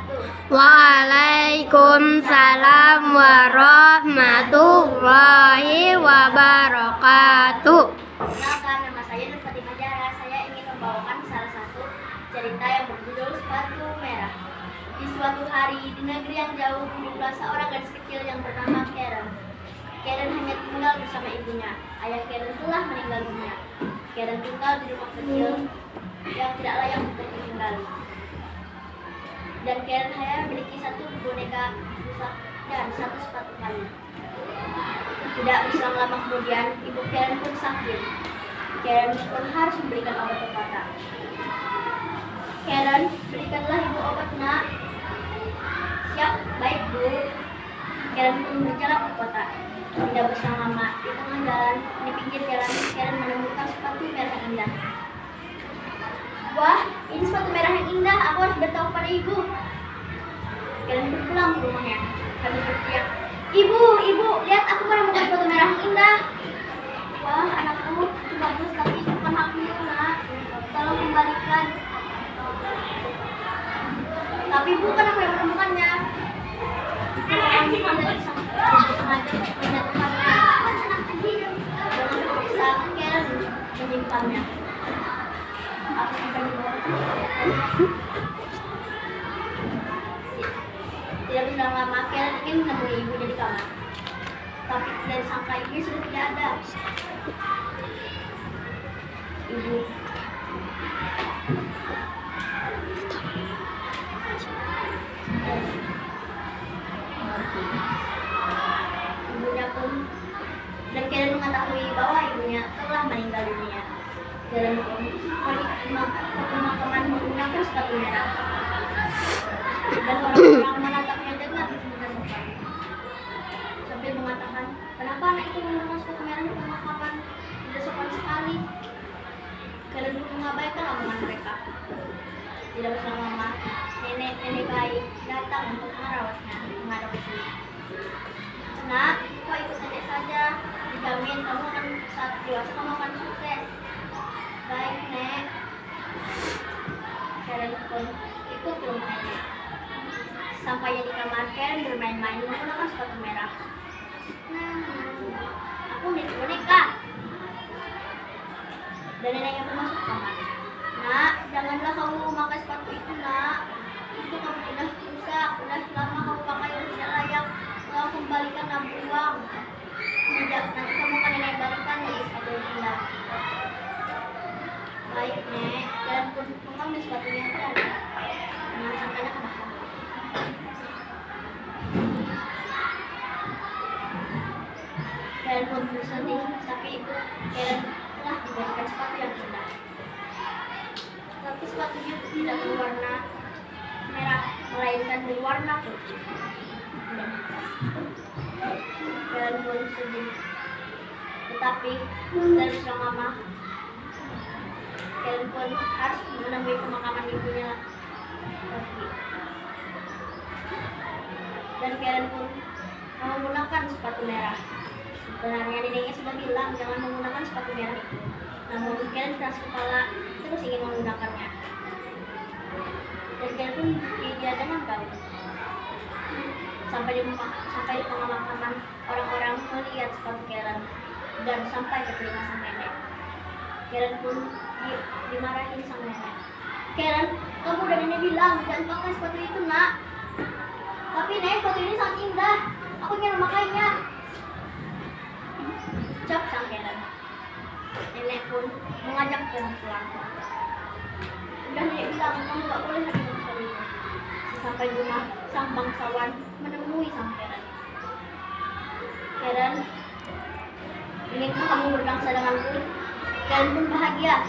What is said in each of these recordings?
Waalaikumsalam warahmatullahi wabarakatuh. Perkenalkan, nama saya Nur Fatimah Jara. Saya ingin membawakan salah satu cerita yang berjudul Sepatu Merah. Di suatu hari di negeri yang jauh hiduplah seorang gadis kecil yang bernama Karen. Karen hanya tinggal bersama ibunya. Ayah Karen telah meninggal dunia. Karen tinggal di rumah kecil yang tidak layak untuk ditinggali. Dan Karen hanya memiliki satu boneka rusak dan satu sepatu kayu. Tidak berselang lama kemudian, ibu Karen pun sakit. Karen pun harus membelikan obat obatan. Karen, berikanlah ibu obat, nak. Siap, baik bu. Karen pun berjalan ke kota. Tidak berselang lama, di tengah jalan, di pinggir jalan, Karen menemukan sepatu merah yang indah. Wah, ini sepatu merah yang indah, aku harus beritahu pada ibu. Karen berpulang ke rumahnya sambil berteriak, Ibu, lihat aku menemukan sepatu merah yang indah. Wah, anakku, itu bagus, tapi itu bukan hakmu, nak. Tolong kembalikan. Tapi bukan aku yang menemukannya. Jangan bisa Karen menyimpannya. Aku akan dibawa. Tidak berselang lama, Karen ingin menemui ibunya di kamar. Tapi dari sangka ibunya sudah tidak ada. Ibunya pun, dan Karen mengetahui bahwa ibunya telah meninggal dunia. Karen pun pergi ke pemakaman menggunakan sepatu merah. Dan orang-orang menatapnya dengan tidak sopan. Sambil mengatakan, kenapa anak itu menggunakan sepatu merah di pemakaman? Tidak sopan sekali. Karen pun mengabaikan omongan mereka. Tidak berselang lama, nenek baik datang untuk merawatnya, mengadopsi. Nak, kau ikut nenek saja. Dijamin kamu akan saat dewasa kamu akan sukses. Baik, Nek. Karen pun ikut ke rumah nenek. Sampainya di kamar, Karen bermain-main menggunakan sepatu merah. Aku memiliki boneka. Dan neneknya pun masuk ke kamar. Nak, janganlah kamu memakai sepatu itu, nak. Itu kamu sudah rusak, sudah lama kamu pakai dan tidak layak. Kau kembalikan dan buang. Nanti kamu akan nenek balikan di sepatu yang indah. Baik, Nek. Dan pun mengambil sepatunya dan mengantarkannya ke makam. Karen pun bersedih, tapi ibu Karen telah diberikan sepatu yang indah. Tapi sepatunya tidak berwarna merah, melainkan berwarna putih. Karen pun sedih. Tetapi dari berselang lama, Karen pun harus menemui pemakaman ibunya lagi. Dan Karen pun menggunakan sepatu merah. Sebenarnya neneknya sudah bilang jangan menggunakan sepatu merah itu. Namun Karen keras kepala terus ingin menggunakannya. Dan Karen pun diadakan kau. Sampai di pemakaman, orang-orang melihat sepatu Karen dan sampai ke telinga sang nenek. Karen pun dimarahin sang nenek. Karen, kamu dan nenek bilang jangan pakai sepatu itu, nak. Tapi nek, sepatu ini sangat indah. Aku ingin memakainya. Ucap sang Karen. Nenek pun mengajak Karen pulang. Udah nenek bilang kamu gak boleh lagi sepatu itu. Sampai di rumah, sang bangsawan menemui sang Karen. Karen, inginkah kamu berbangsa denganku? Karen pun bahagia.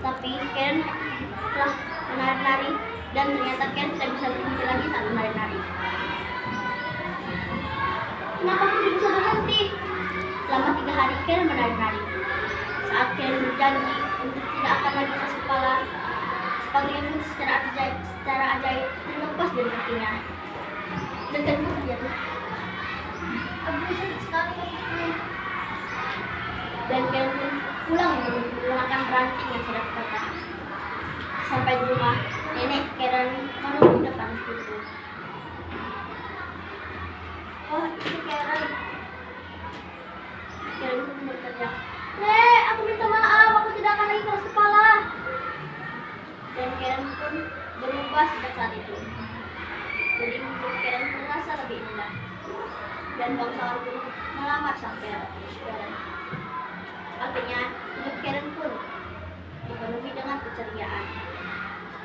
Tapi Karen telah menari-nari dan ternyata Karen tidak bisa berhenti lagi saat menari-nari. Kenapa aku tidak bisa berhenti? Selama 3 hari Karen menari-nari. Saat Karen berjanji untuk tidak akan lagi keras kepala, sepatunya pun secara ajaib terlepas dari kakinya. Dan Karen pun terjatuh. Aduh, sakit sekali kakiku. Dan Karen pun pulang menggunakan ranting yang sudah patah. Sampai di rumah, nenek Karen menunggu di depan pintu. ibunya, "Nek, aku minta maaf, aku tidak akan lagi keras kepala." Dan Karen pun berubah sejak saat itu. Jadi hidup Karen terasa lebih indah. Dan bangsawan pun melamar sang Karen. Akhirnya hidup Karen pun dipenuhi dengan keceriaan.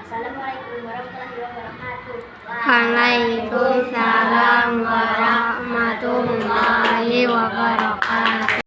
Assalamualaikum warahmatullahi wabarakatuh. Waalaikumsalam warahmatullahi wabarakatuh.